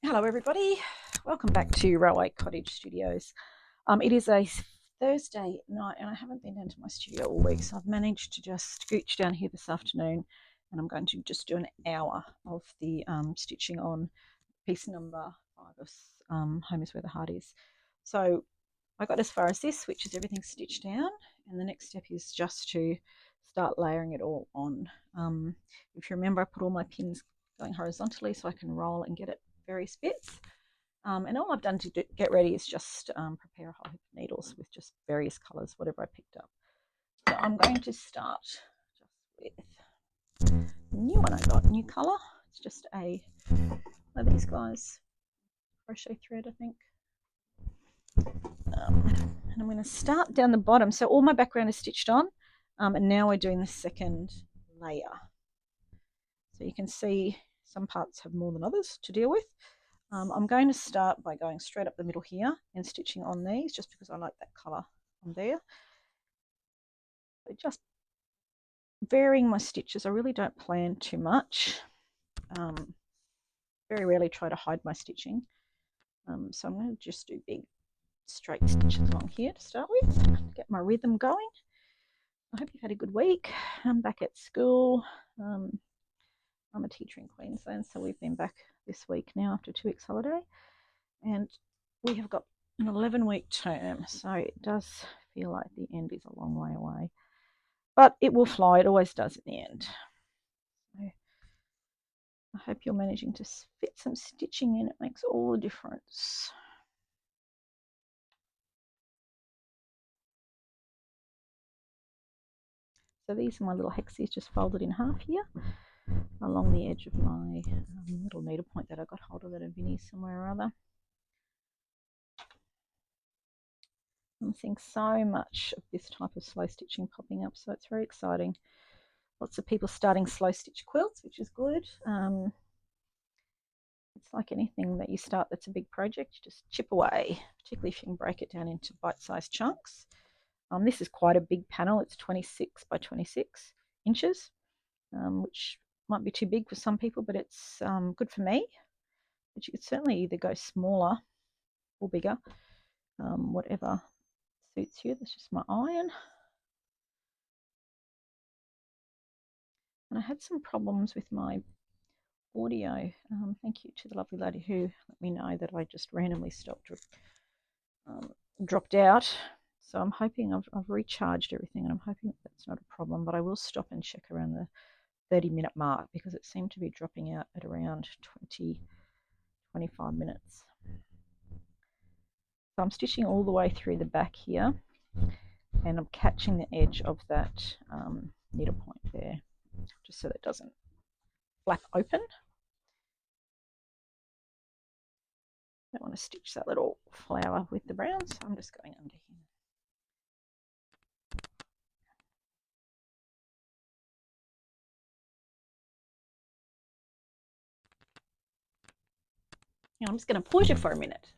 Hello everybody, welcome back to Railway Cottage Studios. It is a Thursday night and I haven't been down to my studio all week, so I've managed to just scooch down here this afternoon and I'm going to just do an hour of the stitching on piece number 5 of Home is Where the Heart Is. So I got as far as this, which is everything stitched down, and the next step is just to start layering it all on. If you remember, I put all my pins going horizontally so I can roll and get at various bits. And all I've done to get ready is just prepare a whole heap of needles with just various colours, whatever I picked up. So I'm going to start just with the new one I got, new colour. It's just one of these guys, crochet thread, I think. And I'm going to start down the bottom. So all my background is stitched on, and now we're doing the second layer. So you can see some parts have more than others to deal with. I'm going to start by going straight up the middle here and stitching on these just because I like that colour on there. So just varying my stitches. I really don't plan too much. Very rarely try to hide my stitching. So I'm going to just do big straight stitches along here to start with, to get my rhythm going. I hope you've had a good week. I'm back at school. I'm a teacher in Queensland, so we've been back this week now after 2 weeks holiday, and we have got an 11-week term, so it does feel like the end is a long way away, but it will fly. It always does at the end. So I hope you're managing to fit some stitching in. It makes all the difference. So these are my little hexies just folded in half here along the edge of my little needlepoint that I got hold of at a Vinnie somewhere or other. I'm seeing so much of this type of slow stitching popping up, so it's very exciting. Lots of people starting slow stitch quilts, which is good. It's like anything that you start that's a big project, you just chip away, particularly if you can break it down into bite-sized chunks. This is quite a big panel. It's 26 by 26 inches, which might be too big for some people, but it's good for me. But you could certainly either go smaller or bigger, whatever suits you. That's just my iron. And I had some problems with my audio. Thank you to the lovely lady who let me know that I just randomly stopped or dropped out. So I'm hoping I've recharged everything, and I'm hoping that's not a problem, but I will stop and check around the 30-minute mark because it seemed to be dropping out at around 25 minutes. So I'm stitching all the way through the back here, and I'm catching the edge of that needle point there, just so that it doesn't flap open. I don't want to stitch that little flower with the brown, so I'm just going under here. I'm just going to pause you for a minute.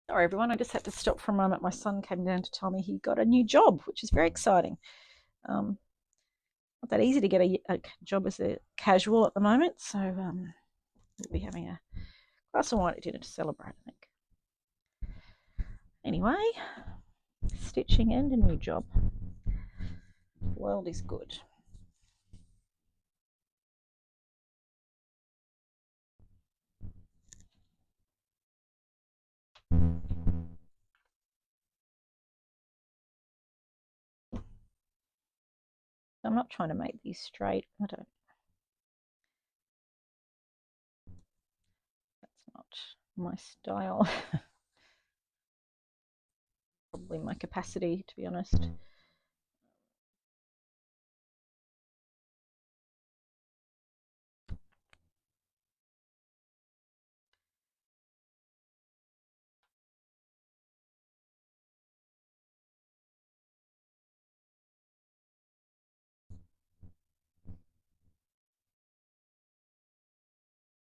Sorry everyone, I just had to stop for a moment. My son came down to tell me he got a new job, which is very exciting. Not that easy to get a job as a casual at the moment, so we'll be having a glass of wine at dinner to celebrate, I think. Anyway, stitching and a new job. The world is good. I'm not trying to make these straight. That's not my style. Probably my capacity, to be honest.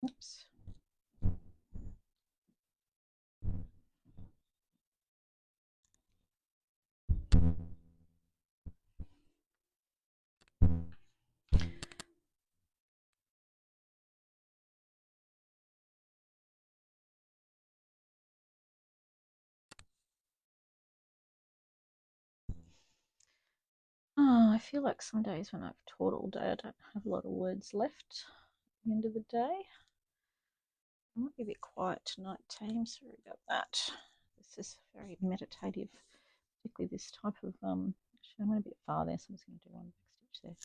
Oops. Oh, I feel like some days when I've taught all day, I don't have a lot of words left at the end of the day. I might be a bit quiet tonight, team. Sorry about that. This is very meditative, particularly this type of. Actually, I went a bit far there, so I'm just going to do one back stitch there.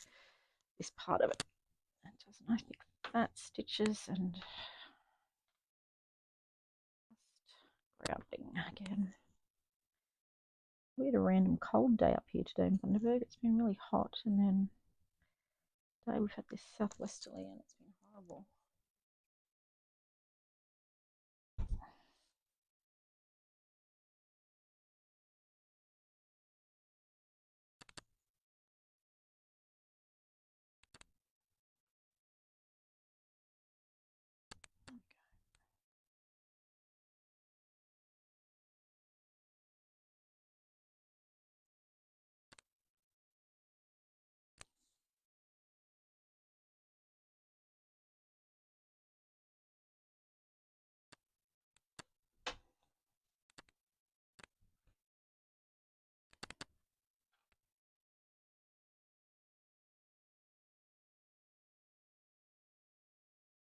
This part of it. That does nice big fat stitches and just grounding again. We had a random cold day up here today in Bundaberg. It's been really hot, and then today we've had this southwesterly, and it's been horrible.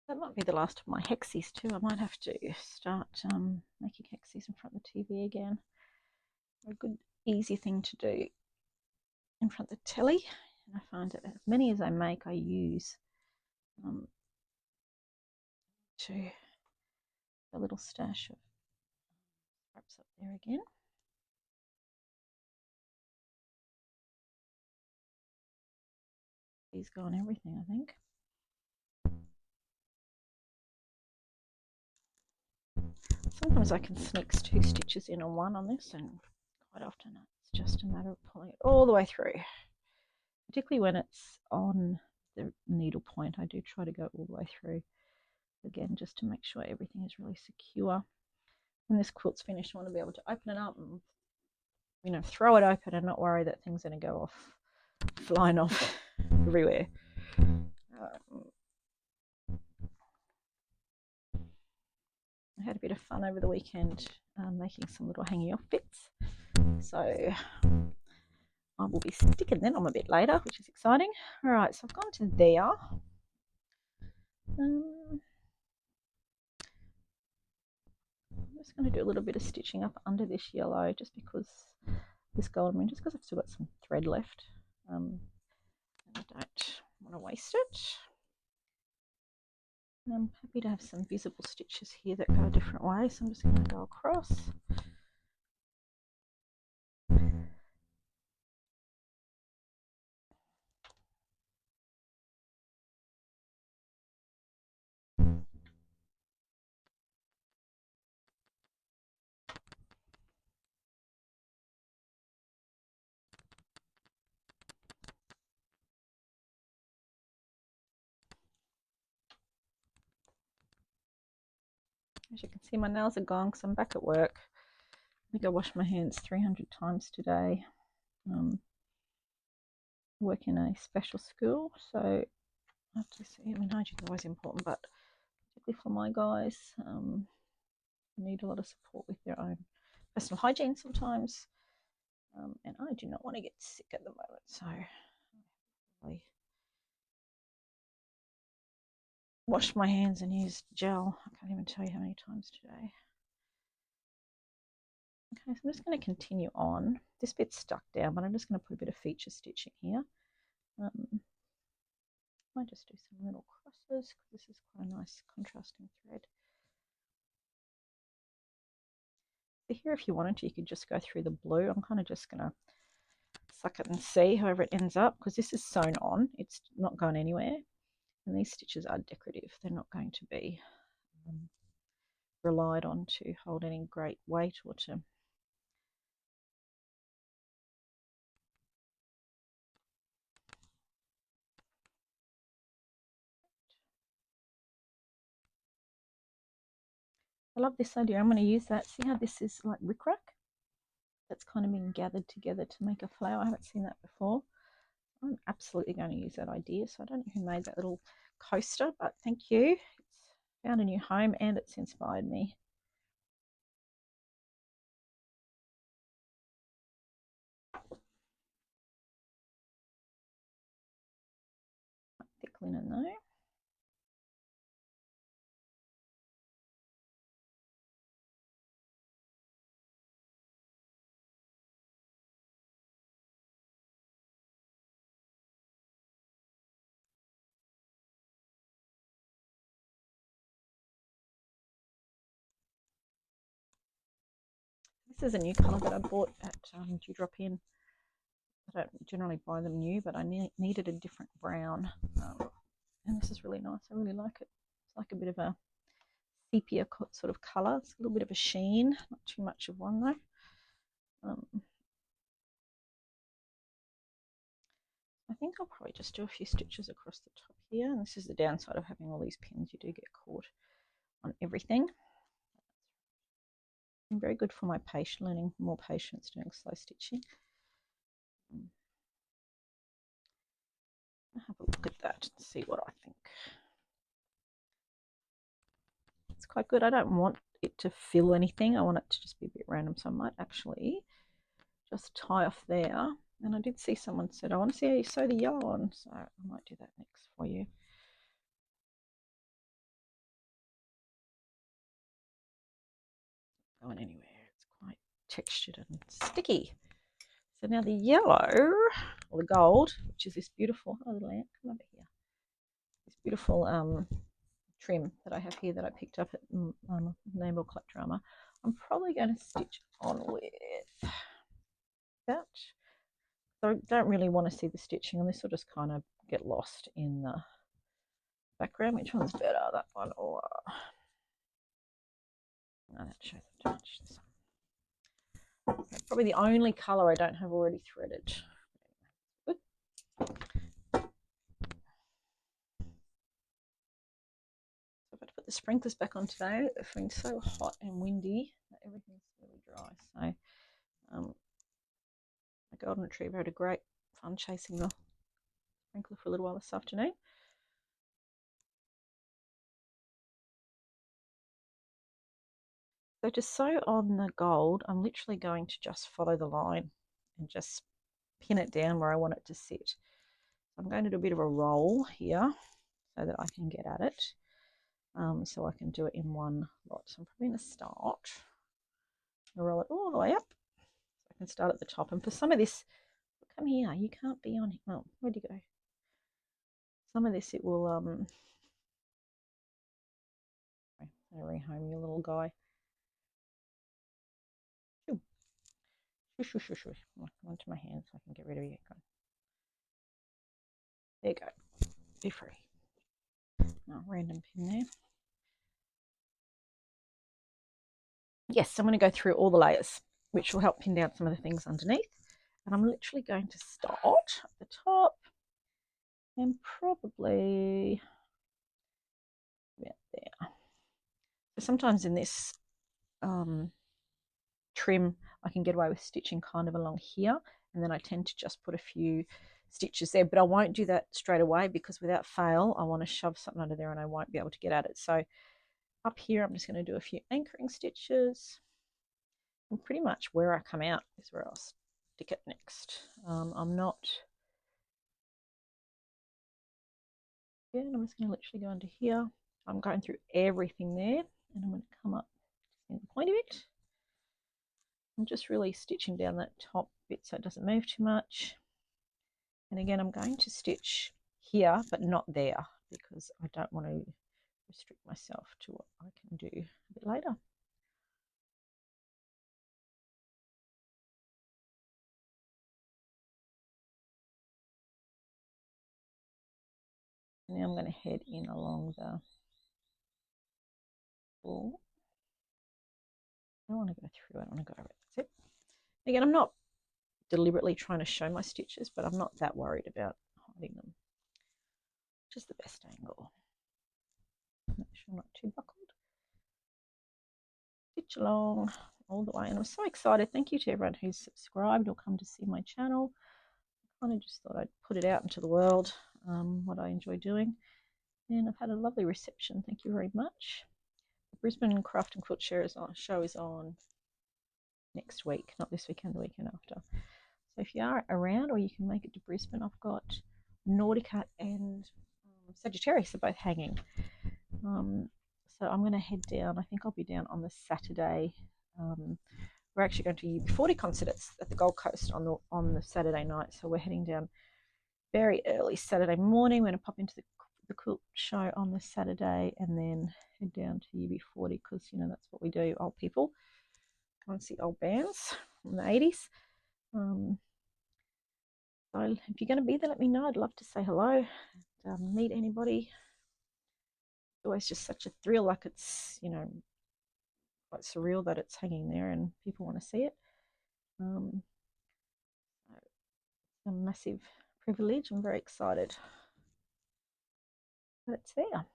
That might be the last of my hexies too. I might have to start making hexies in front of the TV again. A good, easy thing to do in front of the telly. And I find that as many as I make, I use to a little stash of scraps up there again. He's got everything, I think. Sometimes I can sneak 2 stitches in on one on this, and quite often it's just a matter of pulling it all the way through. Particularly when it's on the needle point, I do try to go all the way through again, just to make sure everything is really secure. When this quilt's finished, I want to be able to open it up and, you know, throw it open and not worry that things are going to go off, flying off everywhere. I had a bit of fun over the weekend making some little hanging off bits. So I will be sticking them on a bit later, which is exciting. All right, so I've gone to there. I'm just going to do a little bit of stitching up under this yellow, just because this gold, just because I've still got some thread left. And I don't want to waste it. And I'm happy to have some visible stitches here that go a different way, so I'm just going to go across. As you can see, my nails are gone because I'm back at work. I think I washed my hands 300 times today. Work in a special school, so I have to see. I mean, hygiene is always important, but particularly for my guys, need a lot of support with their own personal hygiene sometimes. And I do not want to get sick at the moment, so I washed my hands and used gel. I can't even tell you how many times today. Okay, so I'm just going to continue on. This bit's stuck down, but I'm just going to put a bit of feature stitching here. I might just do some little crosses because this is quite a nice contrasting thread. So here, if you wanted to, you could just go through the blue. I'm kind of just going to suck it and see however it ends up, because this is sewn on. It's not going anywhere. And these stitches are decorative. They're not going to be relied on to hold any great weight or to I love this idea. I'm going to use that. See how this is like rickrack? That's kind of been gathered together to make a flower. I haven't seen that before. I'm absolutely going to use that idea. So I don't know who made that little coaster, but thank you. It's found a new home and it's inspired me. linen though. This is a new colour that I bought at Dewdrop Inn. I don't generally buy them new, but I needed a different brown. And this is really nice. I really like it. It's like a bit of a sepia sort of colour. It's a little bit of a sheen. Not too much of one though. I think I'll probably just do a few stitches across the top here. And this is the downside of having all these pins. You do get caught on everything. And very good for my learning more patience doing slow stitching. I'll have a look at that and see what I think. It's quite good. I don't want it to fill anything. I want it to just be a bit random. So I might actually just tie off there. And I did see someone said, I want to see how you sew the yellow on. So I might do that next for you. Going anywhere. It's quite textured and sticky. So now the yellow, or the gold, which is this beautiful, oh, the lamp, come over here. This beautiful trim that I have here that I picked up at Namble Collectorama. I'm probably going to stitch on with that. So I don't really want to see the stitching, and this will just kind of get lost in the background. Which one's better, that one or no, that shows too much. So probably the only colour I don't have already threaded. Good. I've got to put the sprinklers back on today. It's been so hot and windy that everything's really dry. So my golden retriever had a great fun chasing the sprinkler for a little while this afternoon. So to sew on the gold, I'm literally going to just follow the line and just pin it down where I want it to sit. I'm going to do a bit of a roll here so that I can get at it. So I can do it in one lot. So I'm probably going to start and roll it all the way up. So I can start at the top. And for some of this, come here, you can't be on here. Oh, where'd you go? Some of this it will I'm gonna rehome you little guy. Shoo. Come onto my hand so I can get rid of you. There you go. Be free. No, random pin there. Yes, I'm going to go through all the layers, which will help pin down some of the things underneath. And I'm literally going to start at the top and probably about there. So sometimes in this trim, I can get away with stitching kind of along here, and then I tend to just put a few stitches there, but I won't do that straight away because without fail, I want to shove something under there and I won't be able to get at it. So up here, I'm just going to do a few anchoring stitches. And pretty much where I come out is where I'll stick it next. I'm not... Yeah, and I'm just going to literally go under here. I'm going through everything there, and I'm going to come up to the point of it. I'm just really stitching down that top bit so it doesn't move too much. And again, I'm going to stitch here, but not there, because I don't want to restrict myself to what I can do a bit later. Now I'm going to head in along the wall. I don't want to go through it, I want to go over it. That's it. Again, I'm not deliberately trying to show my stitches, but I'm not that worried about hiding them. Just the best angle. Make sure I'm not too buckled. Stitch along all the way, and I'm so excited. Thank you to everyone who's subscribed or come to see my channel. I kind of just thought I'd put it out into the world, what I enjoy doing, and I've had a lovely reception. Thank you very much. The Brisbane Craft and Quilt show is on next week, not this weekend, the weekend after. So if you are around or you can make it to Brisbane, I've got Nautica and Sagittarius are both hanging. So I'm going to head down. I think I'll be down on the Saturday. We're actually going to UB40 concerts at the Gold Coast on the Saturday night. So we're heading down very early Saturday morning. We're going to pop into the Quilt show on the Saturday and then head down to UB40 because, you know, that's what we do, old people. Go and see old bands from the 80s. So if you're going to be there, let me know. I'd love to say hello, meet anybody. It's always just such a thrill, like it's, you know, quite surreal that it's hanging there and people want to see it. It's a massive privilege. I'm very excited that it's there.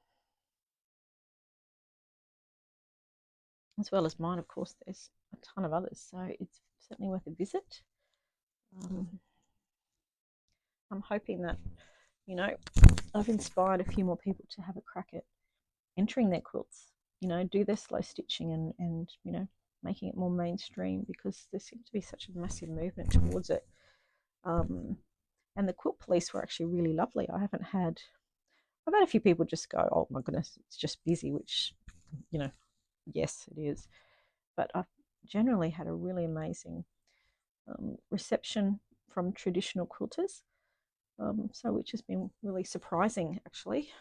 As well as mine, of course, there's a ton of others, so it's certainly worth a visit. I'm hoping that, you know, I've inspired a few more people to have a crack at entering their quilts, you know, do their slow stitching and you know, making it more mainstream because there seems to be such a massive movement towards it. And the quilt police were actually really lovely. I've had a few people just go, oh my goodness, it's just busy, which, you know, yes, it is. But I've generally had a really amazing reception from traditional quilters. So which has been really surprising actually.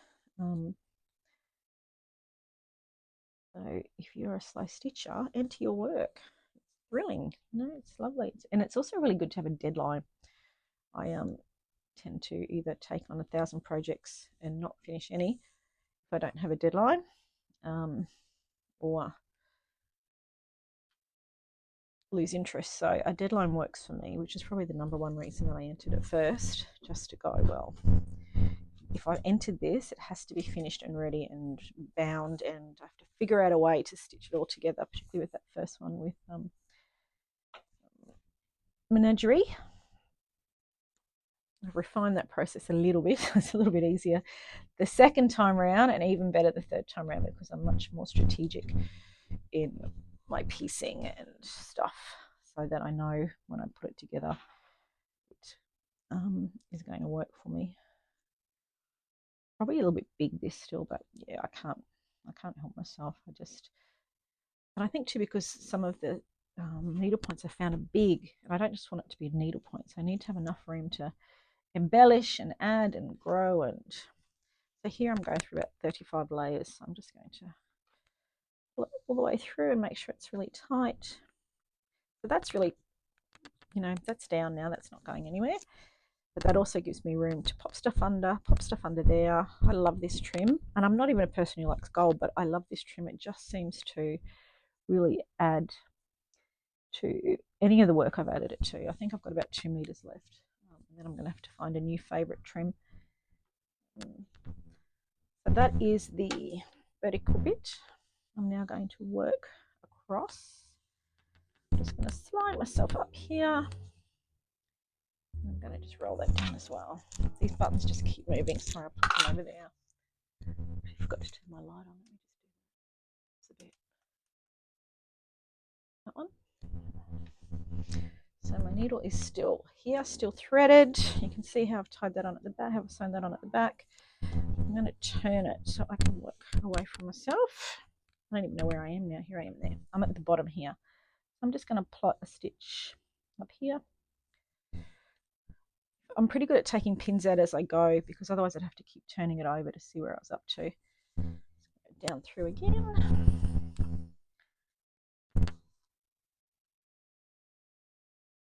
So if you're a slow stitcher, enter your work. It's thrilling, you know, it's lovely. And it's also really good to have a deadline. I tend to either take on 1,000 projects and not finish any if I don't have a deadline, or lose interest. So a deadline works for me, which is probably the number one reason that I entered it first, just to go, well, if I entered this, it has to be finished and ready and bound, and I have to figure out a way to stitch it all together, particularly with that first one with Menagerie. I've refined that process a little bit. It's a little bit easier the second time around, and even better the third time around because I'm much more strategic in my piecing and stuff, so that I know when I put it together it is going to work for me. Probably a little bit big this still, but yeah, I can't help myself. And I think too, because some of the needle points I found are big, and I don't just want it to be needle points. I need to have enough room to embellish and add and grow. And so here I'm going through about 35 layers. So I'm just going to pull it all the way through and make sure it's really tight. So that's really, you know, that's down now. That's not going anywhere. But that also gives me room to pop stuff under there. I love this trim, and I'm not even a person who likes gold, but I love this trim. It just seems to really add to any of the work I've added it to. I think I've got about 2 meters left, and then I'm going to have to find a new favorite trim. So that is the vertical bit. I'm now going to work across. I'm just going to slide myself up here. I'm going to just roll that down as well. These buttons just keep moving. Sorry, I put them over there. I forgot to turn my light on. Let me just do that. It's a bit. That one. So my needle is still here, still threaded. You can see how I've tied that on at the back, how I've sewn that on at the back. I'm going to turn it so I can work away from myself. I don't even know where I am now. Here I am there. I'm at the bottom here. I'm just going to plot a stitch up here. I'm pretty good at taking pins out as I go because otherwise I'd have to keep turning it over to see where I was up to. Go down through again.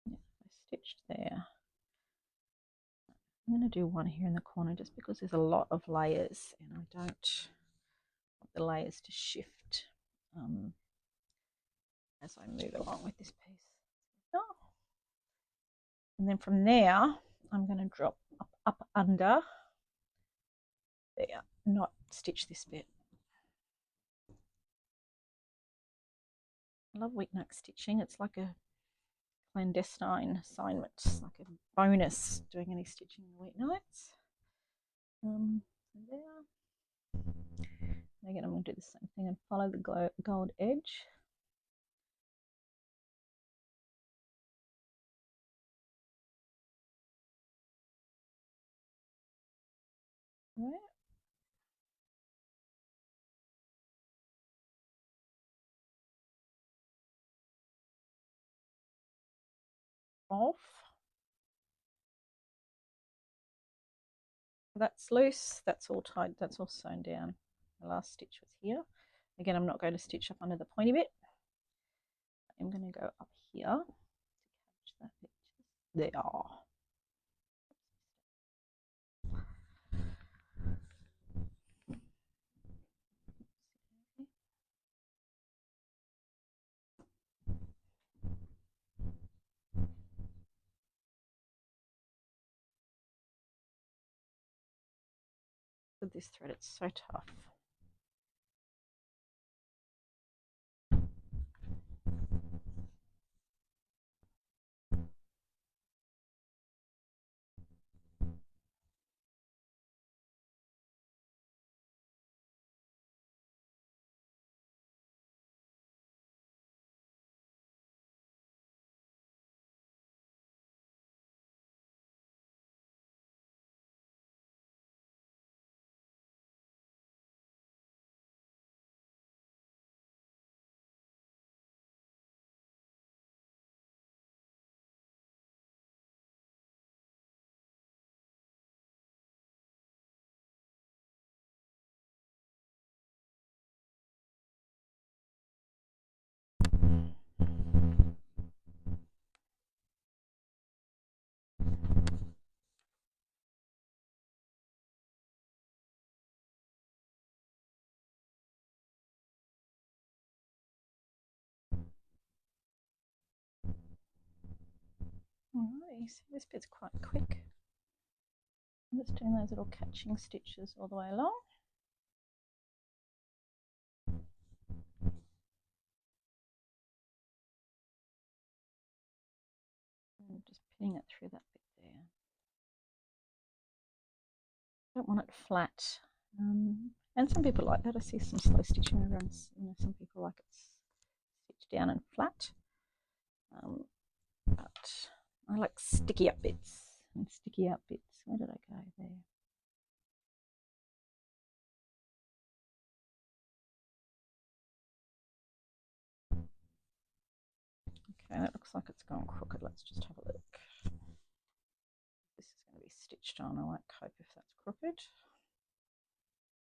Yeah, I stitched there. I'm going to do one here in the corner just because there's a lot of layers and I don't want the layers to shift as I move along with this piece. And then from there, I'm going to drop up under there, not stitch this bit. I love week neck stitching. It's like a clandestine assignment. It's like a bonus doing any stitching in the weeknights. There. Again, I'm going to do the same thing and follow the gold edge. Right. off. That's loose, that's all tied, that's all sewn down. The last stitch was here. Again, I'm not going to stitch up under the pointy bit. I'm going to go up here to catch that bit. There. With this thread, it's so tough. Alright, so this bit's quite quick. I'm just doing those little catching stitches all the way along. And just pinning it through that bit there. I don't want it flat. And some people like that. I see some slow stitching around. Some people like it stitched down and flat. But I like sticky up bits and sticky out bits. Where did I go there? Okay, that looks like it's gone crooked. Let's just have a look. This is going to be stitched on. I won't cope if that's crooked.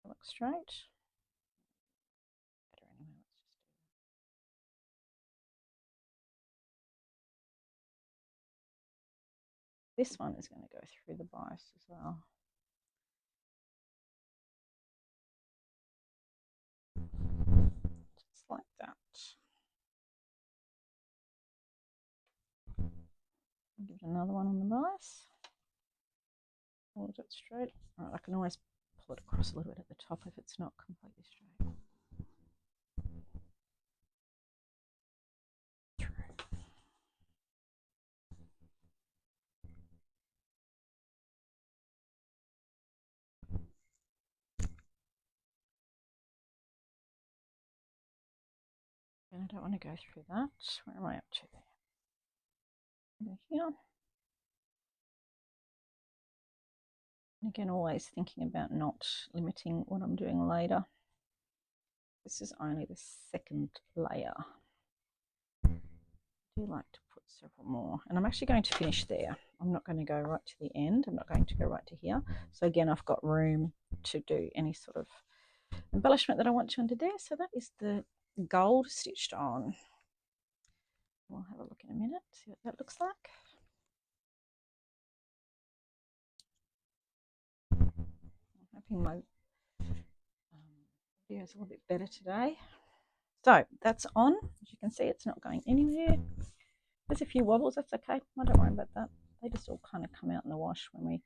Look straight. Better anyway. Let's just do that. This one is going to go through the bias as well. Just like that. Give it another one on the bias. Hold it straight. All right, I can always pull it across a little bit at the top if it's not completely straight. And I don't want to go through that. Where am I up to there? Go here. And again, always thinking about not limiting what I'm doing later. This is only the second layer. I do like to put several more. And I'm actually going to finish there. I'm not going to go right to the end. I'm not going to go right to here. So again, I've got room to do any sort of embellishment that I want to under there. So that is the gold stitched on. We'll have a look in a minute, see what that looks like. I'm hoping my video is a little bit better today. So that's on. As you can see, it's not going anywhere. There's a few wobbles, that's okay. I don't worry about that. They just all kind of come out in the wash when we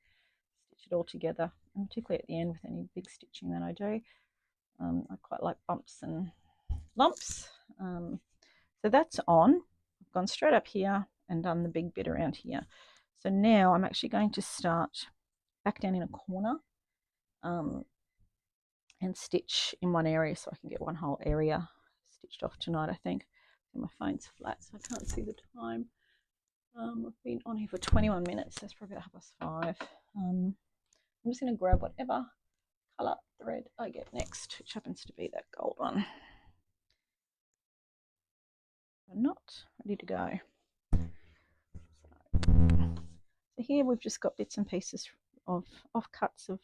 stitch it all together, and particularly at the end with any big stitching that I do. I quite like bumps and lumps. So that's on. I've gone straight up here and done the big bit around here. So now I'm actually going to start back down in a corner and stitch in one area so I can get one whole area stitched off tonight, I think. And my phone's flat, so I can't see the time. I've been on here for 21 minutes, so it's probably about 5:30. I'm just going to grab whatever colour thread I get next, which happens to be that gold one. I'm not ready to go. So So here we've just got bits and pieces of offcuts of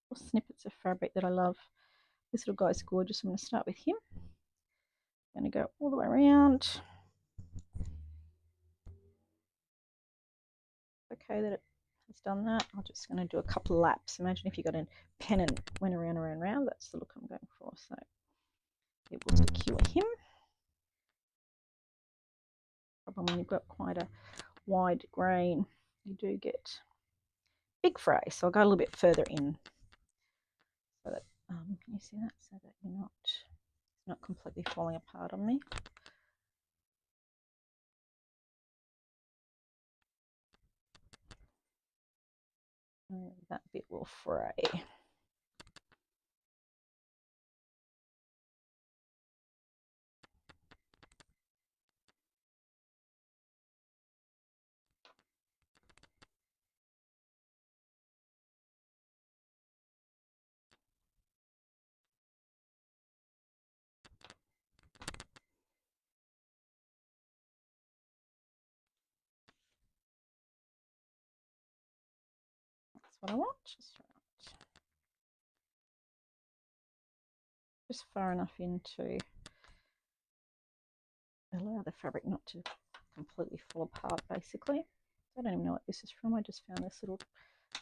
or snippets of fabric that I love. This little guy's gorgeous. I'm going to start with him. I'm going to go all the way around. Okay, that it has done that. I'm just going to do a couple of laps. Imagine if you got a pen and went around, around, around. That's the look I'm going for. So it will secure him. Problem when you've got quite a wide grain, you do get big fray. So I'll go a little bit further in, so that can you see that? So that you're not, it's not completely falling apart on me. And that bit will fray. That's what I want. Just far enough in to allow the fabric not to completely fall apart, basically. I don't even know what this is from. I just found this little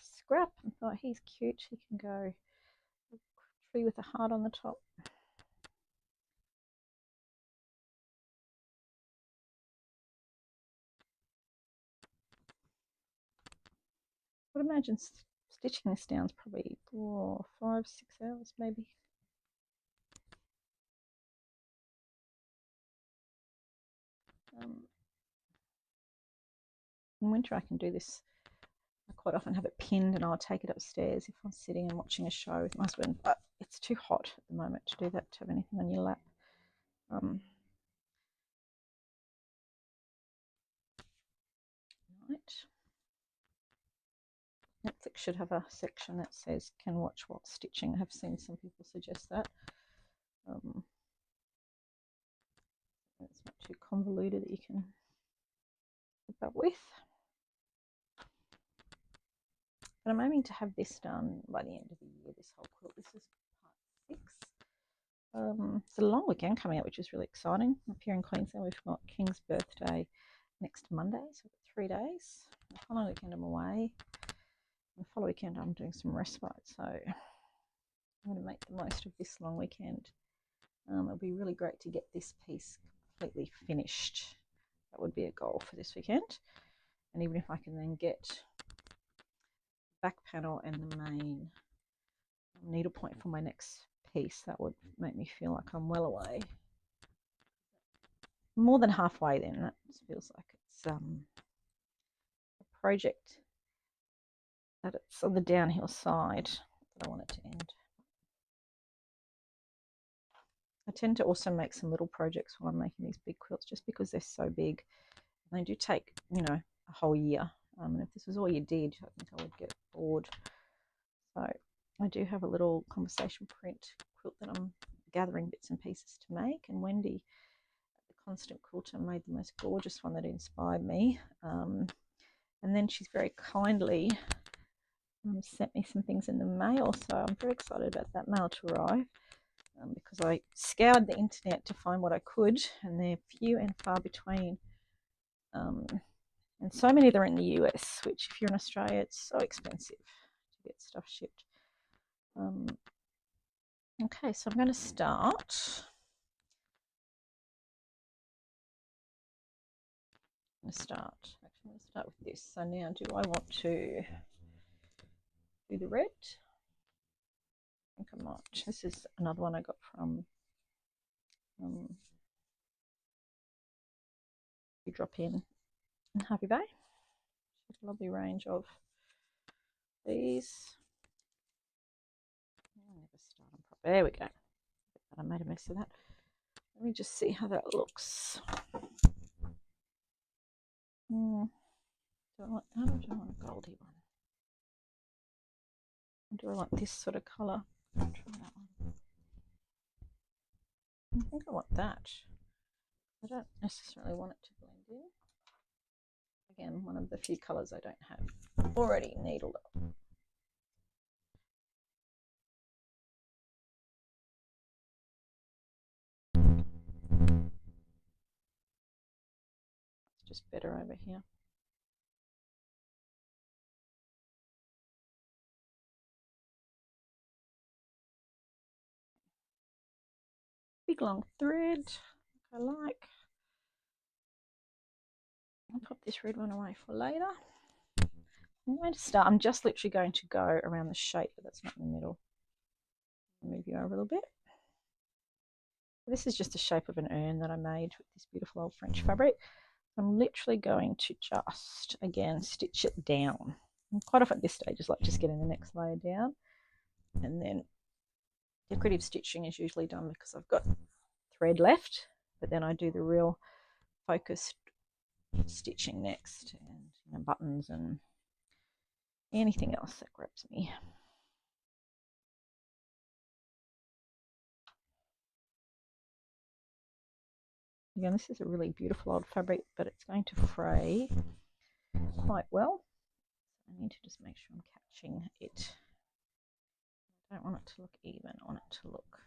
scrap and thought he's cute. He can go a tree with a heart on the top. I would imagine stitching this down is probably 4, 5, 6 hours maybe. In winter I can do this. I quite often have it pinned and I'll take it upstairs if I'm sitting and watching a show with my husband, but it's too hot at the moment to do that, to have anything on your lap. Right. Netflix should have a section that says can watch while stitching. I have seen some people suggest that. It's not too convoluted that you can keep up with. But I'm aiming to have this done by the end of the year, this whole quilt. This is part 6. It's a long weekend coming up, which is really exciting. Up here in Queensland, we've got King's birthday next Monday, so we've got 3 days. The following weekend I'm away. The following weekend I'm doing some respite, so I'm going to make the most of this long weekend. It'll be really great to get this piece completely finished. That would be a goal for this weekend. And even if I can then get the back panel and the main needlepoint for my next piece, that would make me feel like I'm well away. More than halfway then. That feels like it's a project that it's on the downhill side that I want it to end. I tend to also make some little projects while I'm making these big quilts, just because they're so big. And they do take, you know, a whole year. And if this was all you did, I think I would get bored. So I do have a little conversation print quilt that I'm gathering bits and pieces to make. And Wendy, the Constant Quilter, made the most gorgeous one that inspired me. And then she's very kindly sent me some things in the mail. So I'm very excited about that mail to arrive. Because I scoured the internet to find what I could, and they're few and far between. And so many of them are in the US, which if you're in Australia, it's so expensive to get stuff shipped. Okay, so I'm going to start. Actually, I'm going to start with this. So now, do I want to do the red? I think I might. This is another one I got from you drop in Harvey Bay. A lovely range of these. I'll never start them properly. There we go. I made a mess of that. Let me just see how that looks. Do I want that, or do I want a goldy one? Or do I want this sort of colour? I'll try that one. I think I want that. I don't necessarily want it to blend in. Again, one of the few colours I don't have already needled up. It's just better over here. Big long thread, I like. I'll pop this red one away for later. I'm going to start, I'm just literally going to go around the shape, but that's not in the middle. Move you over a little bit. This is just the shape of an urn that I made with this beautiful old French fabric. I'm literally going to just, again, stitch it down. And quite often at this stage, is like just getting the next layer down. And then decorative stitching is usually done because I've got thread left, but then I do the real focused stitching next, and buttons and anything else that grabs me. Again, this is a really beautiful old fabric, but it's going to fray quite well. I need to just make sure I'm catching it. I don't want it to look even, I want it to look...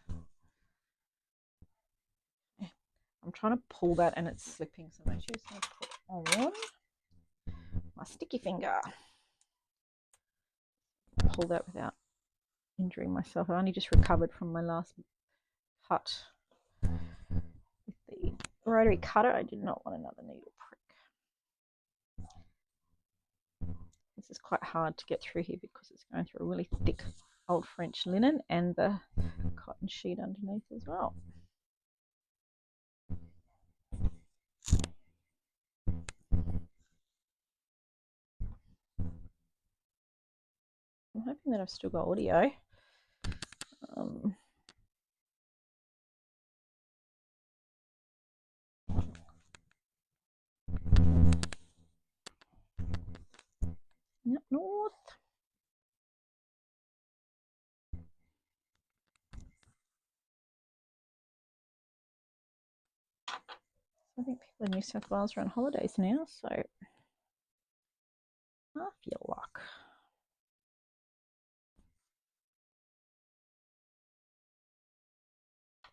I'm trying to pull that and it's slipping, so I'm just going to put on my sticky finger. Pull that without injuring myself. I only just recovered from my last cut with the rotary cutter. I did not want another needle prick. This is quite hard to get through here because it's going through a really thick old French linen and the cotton sheet underneath as well. I'm hoping that I've still got audio. Up north. I think people in New South Wales are on holidays now, so half your luck.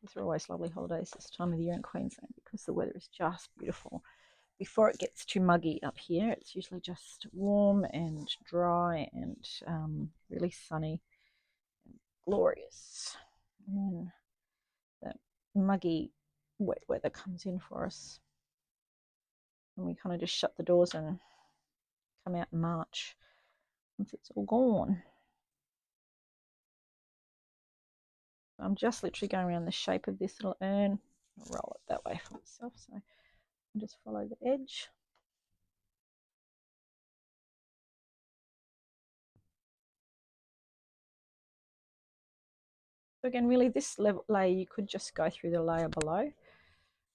These are always lovely holidays this time of the year in Queensland because the weather is just beautiful. Before it gets too muggy up here, it's usually just warm and dry and really sunny and glorious. And then the muggy, wet weather comes in for us. And we kind of just shut the doors and come out in March once it's all gone. I'm just literally going around the shape of this little urn. I'll roll it that way for myself, so I'll just follow the edge. So again, really this layer, you could just go through the layer below.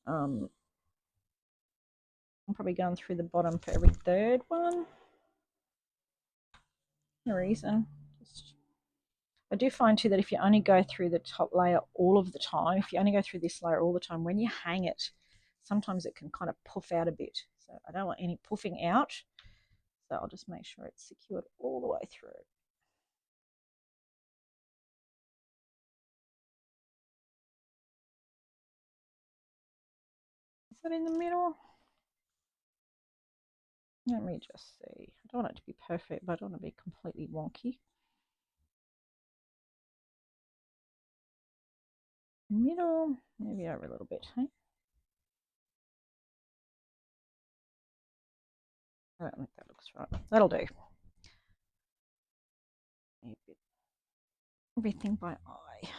I'm probably going through the bottom for every third one. No reason. I do find too that if you only go through the top layer all of the time, if you only go through this layer all the time, when you hang it, sometimes it can kind of puff out a bit. So I don't want any puffing out. So I'll just make sure it's secured all the way through. Is that in the middle? Let me just see. I don't want it to be perfect, but I don't want to be completely wonky. Middle, maybe over a little bit, hey? I don't think that looks right. That'll do. Everything by eye.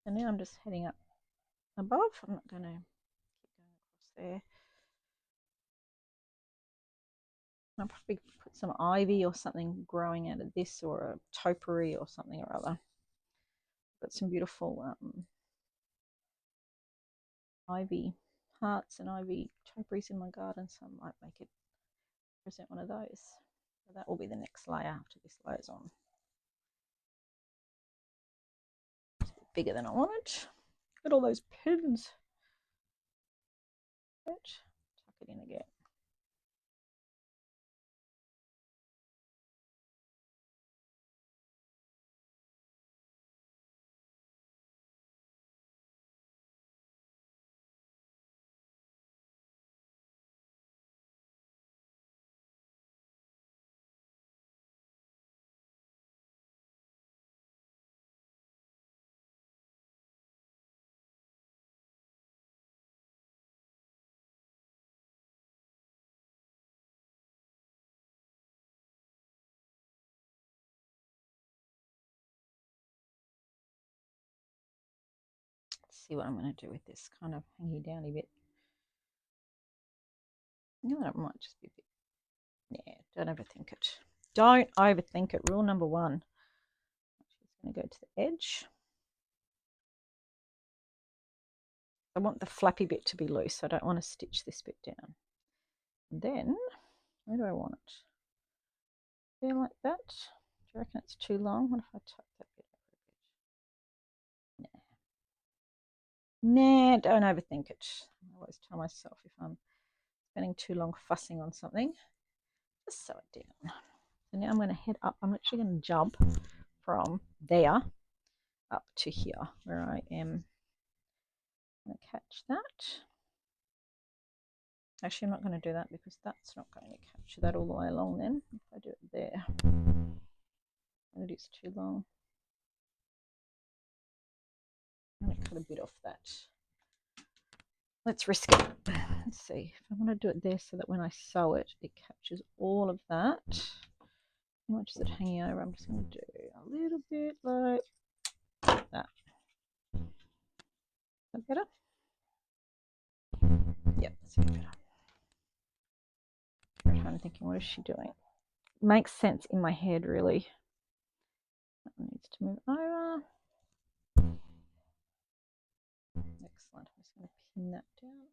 And now I'm just heading up above. I'm not going to keep going across there. I'll probably put some ivy or something growing out of this, or a topiary or something or other. Got some beautiful ivy hearts and ivy topiaries in my garden, so I might make it present one of those. So that will be the next layer after this layer's on. It's a bit bigger than I wanted. Got all those pins. Tuck it in again. see what I'm going to do with this kind of hanging down a bit. You know, it might just be a bit. Yeah, don't overthink it. Don't overthink it. Rule number one. Just going to go to the edge. I want the flappy bit to be loose. I don't want to stitch this bit down. And then, where do I want it? There, like that. Do you reckon it's too long? What if I tuck that bit over a bit? Nah, don't overthink it. I always tell myself if I'm spending too long fussing on something, just sew it down. So now I'm going to head up. I'm actually going to jump from there up to here where I am. I'm going to catch that. Actually, I'm not going to do that because that's not going to capture that all the way along then. If I do it there, it is too long. I'm going to cut a bit off that. Let's risk it. Let's see. If I want to do it there so that when I sew it, it captures all of that. How much is it hanging over? I'm just going to do a little bit like that. Is that better? Yep, that's a bit better. I'm thinking, what is she doing? Makes sense in my head, really. That needs to move over. Excellent. I'm just going to pin that down.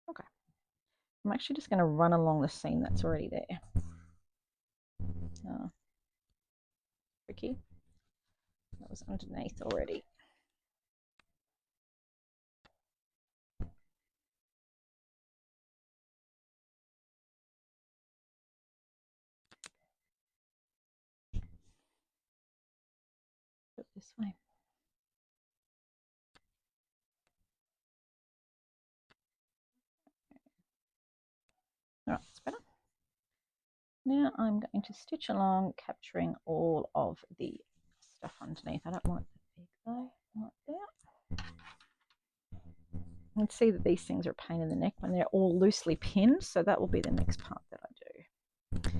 Okay. I'm actually just going to run along the seam that's already there. Tricky. That was underneath already. Put it this way. All right, that's better. Now I'm going to stitch along, capturing all of the stuff underneath. I don't want it big though, like that. You can see that these things are a pain in the neck when they're all loosely pinned, so that will be the next part that I do.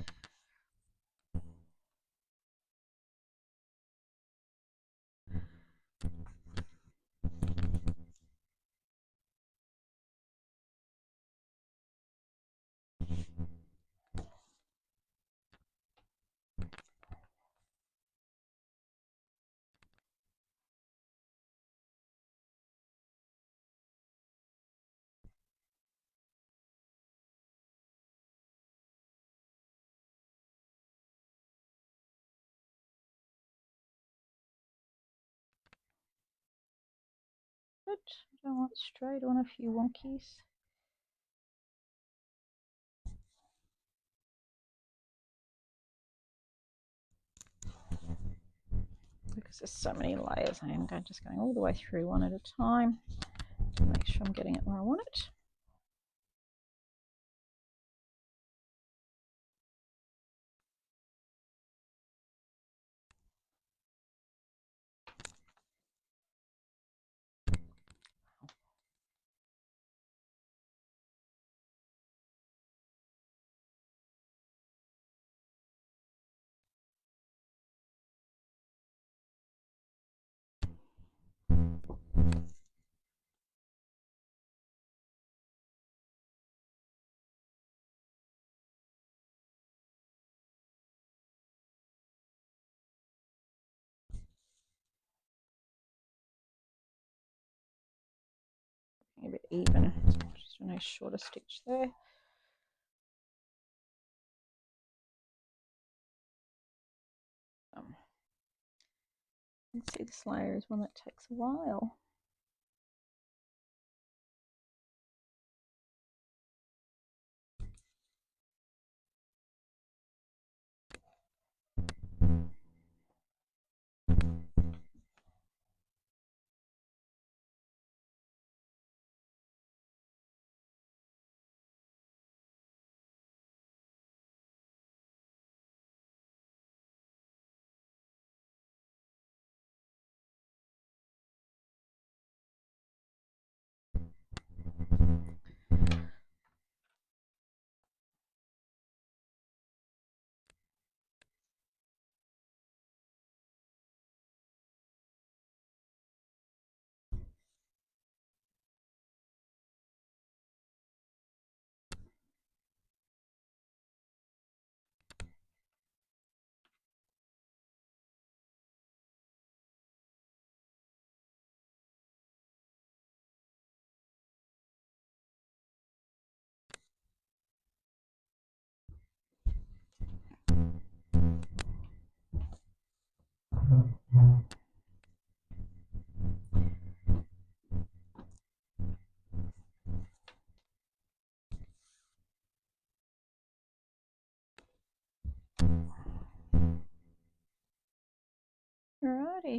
Good. I don't want straight on a few wonkies. Because there's so many layers, I am just going all the way through one at a time to make sure I'm getting it where I want it. A bit even, just a nice shorter stitch there. You can see this layer is one that takes a while.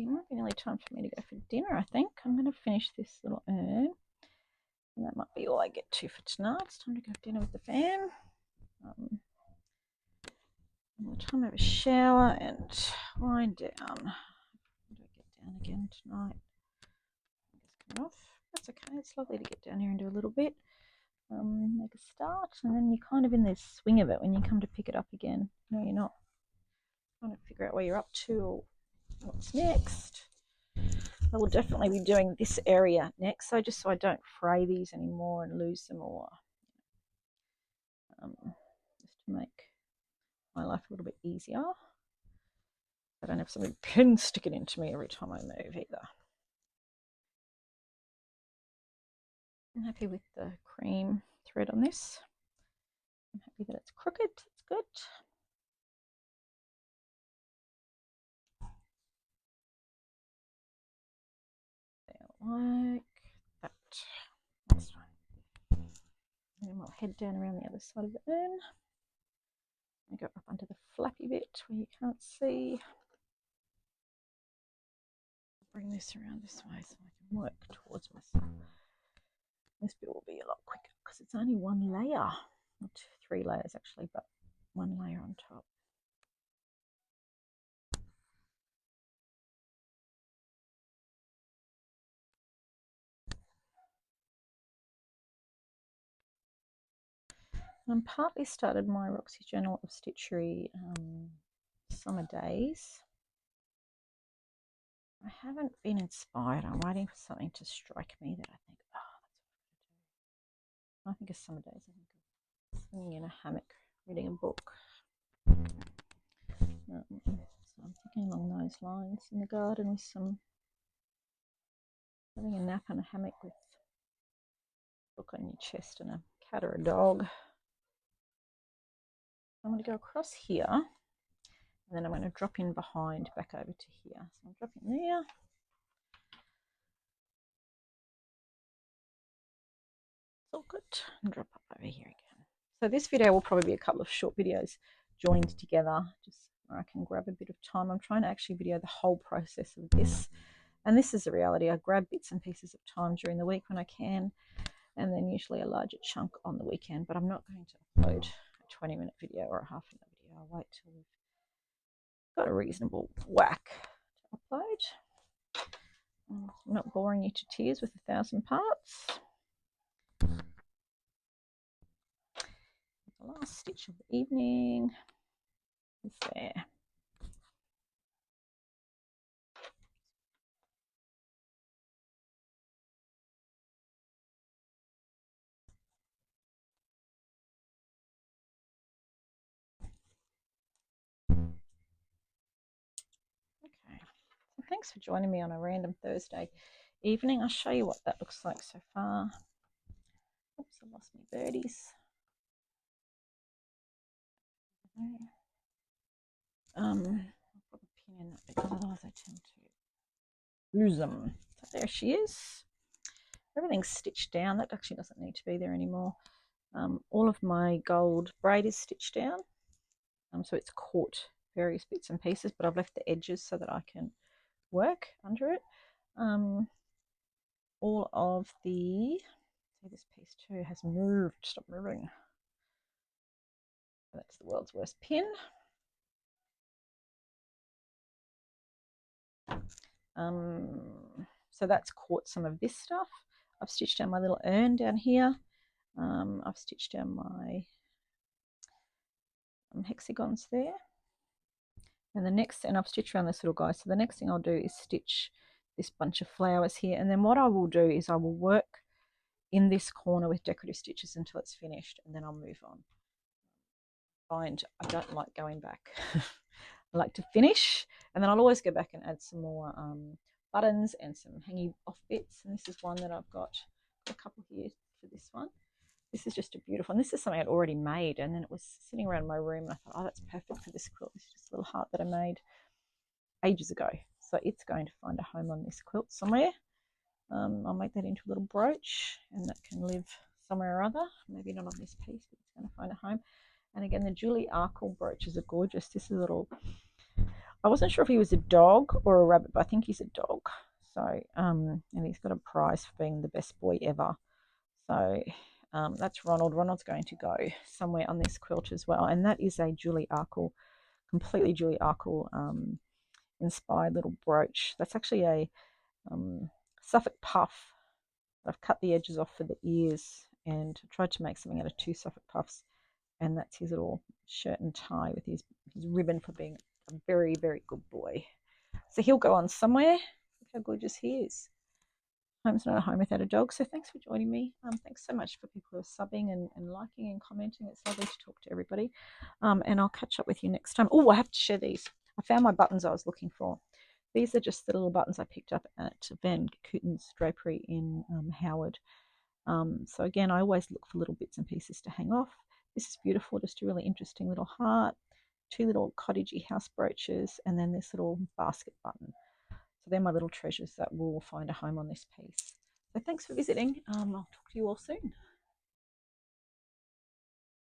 it might be nearly time for me to go for dinner, I think. I'm going to finish this little urn. And that might be all I get to for tonight. It's time to go have dinner with the fam. By the time I have a shower and wind down. How do I get down again tonight? Off. That's okay. It's lovely to get down here and do a little bit. Make a start, and then you're kind of in this swing of it when you come to pick it up again. You know, you're not trying to figure out where you're up to or what's next. I will definitely be doing this area next, so just so I don't fray these anymore and lose them, or just to make my life a little bit easier. I don't have somebody pin sticking into me every time I move either. I'm happy with the cream thread on this. I'm happy that it's crooked. It's good. Like that. That's fine. And then we'll head down around the other side of the urn. I go up under the flappy bit where you can't see. Bring this around this way so I can work towards myself. This bit will be a lot quicker because it's only one layer, not 3 layers actually, but 1 layer on top. I'm partly started my Roxy Journal of Stitchery summer days. I haven't been inspired. I'm waiting for something to strike me that I think, oh, that's what I'm going to do. I think of summer days. I think of swinging in a hammock, reading a book. So I'm thinking along those lines in the garden with some, having a nap on a hammock with a book on your chest and a cat or a dog. I'm going to go across here, and then I'm going to drop in behind back over to here. So I'll drop in there. It's all good. And drop up over here again. So this video will probably be a couple of short videos joined together, just where I can grab a bit of time. I'm trying to actually video the whole process of this. And this is the reality. I grab bits and pieces of time during the week when I can, and then usually a larger chunk on the weekend. But I'm not going to upload a 20-minute video or a half-an-hour video. I'll wait till we've got a reasonable whack to upload. I'm not boring you to tears with 1,000 parts. The last stitch of the evening is there. Okay, so thanks for joining me on a random Thursday evening. I'll show you what that looks like so far. Oops, I lost my birdies. I'll put a pin in that because otherwise I tend to lose them. So there she is. Everything's stitched down. That actually doesn't need to be there anymore. All of my gold braid is stitched down. So it's caught various bits and pieces, but I've left the edges so that I can work under it. All of the, see, this piece too has moved. Stop moving. That's the world's worst pin. So that's caught some of this stuff. I've stitched down my little urn down here. I've stitched down my hexagons there. And the next, and I've stitched around this little guy. So the next thing I'll do is stitch this bunch of flowers here. And then what I will do is I will work in this corner with decorative stitches until it's finished, and then I'll move on. I don't like going back. I like to finish, and then I'll always go back and add some more buttons and some hanging off bits. And this is one that I've got a couple here for this one. This is just a beautiful, and this is something I'd already made, and then it was sitting around my room, and I thought, oh, that's perfect for this quilt. This is just a little heart that I made ages ago. So it's going to find a home on this quilt somewhere. I'll make that into a little brooch, and that can live somewhere or other. Maybe not on this piece, but it's going to find a home. And again, the Julie Arkle brooches are gorgeous. This is a little, I wasn't sure if he was a dog or a rabbit, but I think he's a dog. So, and he's got a prize for being the best boy ever. So that's Ronald. Ronald's going to go somewhere on this quilt as well. And that is a Julie Arkle, completely Julie Arkle inspired little brooch. That's actually a Suffolk puff. I've cut the edges off for the ears and tried to make something out of 2 Suffolk puffs. And that's his little shirt and tie with his ribbon for being a very, very good boy. So he'll go on somewhere. Look how gorgeous he is. Home's not a home without a dog. So thanks for joining me. Thanks so much for people who are subbing and liking and commenting. It's lovely to talk to everybody. And I'll catch up with you next time. Oh, I have to share these. I found my buttons I was looking for. These are just the little buttons I picked up at Van Couten's Drapery in Howard. So again, I always look for little bits and pieces to hang off. This is beautiful, just a really interesting little heart, 2 little cottagey house brooches, and then this little basket button. So they're my little treasures that will find a home on this piece. So thanks for visiting. I'll talk to you all soon.